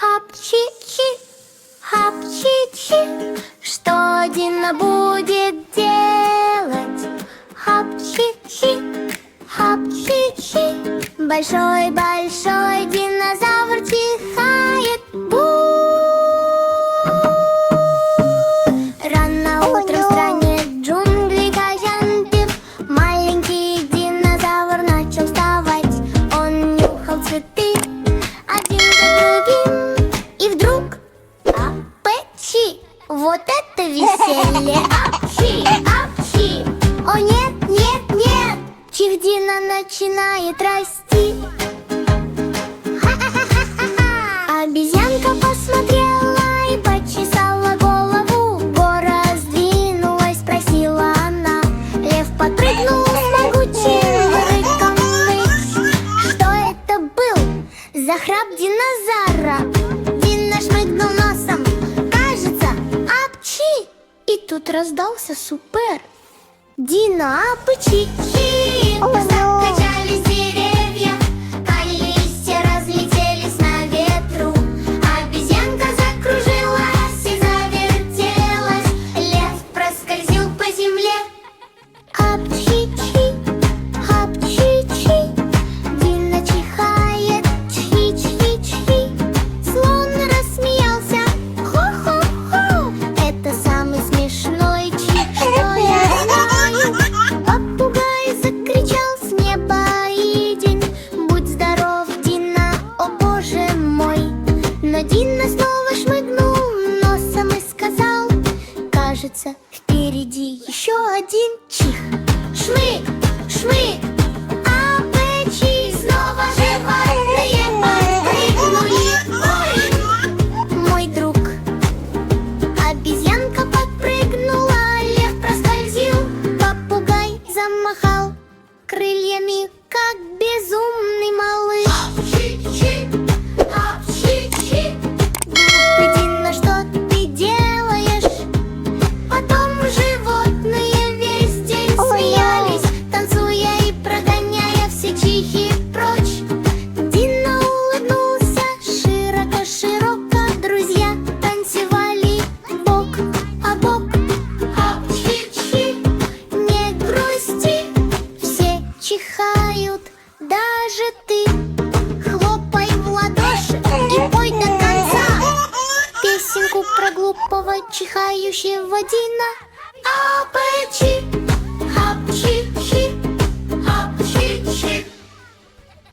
Хап-чи-чи, хап-чи-чи, что Дина будет делать? Хап-чи-чи, хап-чи-чи, большой-большой динозавр чихает. Бу! Рано утром в стране джунглей каджантов маленький динозавр начал вставать. Он нюхал цветы один за другим, и вдруг апчи! Вот это веселье! Апчи! Апчи! О нет, нет, нет! Чихдина начинает расти. Ха-ха-ха-ха-ха! Обезьянка посмотрела и почесала голову. Гора сдвинулась, спросила она. Лев подпрыгнул с могучим рыком. Что это был за храп динозавра? Дина шмыгнул носом. Кажется, апчи! И тут раздался супер. Дина апчи! Закачались деревья, листья разлетелись на ветру. Обезьянка закружилась и завертелась. Лев проскользил по земле. Апчи-чи, апчи-чи, Дина чихает, чхи-чхи-чхи. Слон рассмеялся, хо-хо-хо. Это самый смешной чих, что я знаю. Попугай закричал с неба и день. Будь здоров, Дина, о боже мой. Но Дина снова шмыгнул носом и сказал: кажется, впереди еще один чих. Шмык, шмык, апчи, снова животные подпрыгнули. Ой, мой друг. Обезьянка подпрыгнула, лев проскользил, попугай замахал крыльями, как безумный малыш. Апчи-чи, апчи-чи, глупый Дина, что ты делаешь? Потом животные весь день смеялись, танцуя и прогоняя все чихи прочь. Дина улыбнулся широко-широко. Друзья танцевали бок о бок. Апчи-чи, не грусти, все чихают, даже ты. Хлопай в ладоши и пой до конца песенку про глупого чихающего Дина. Апчи!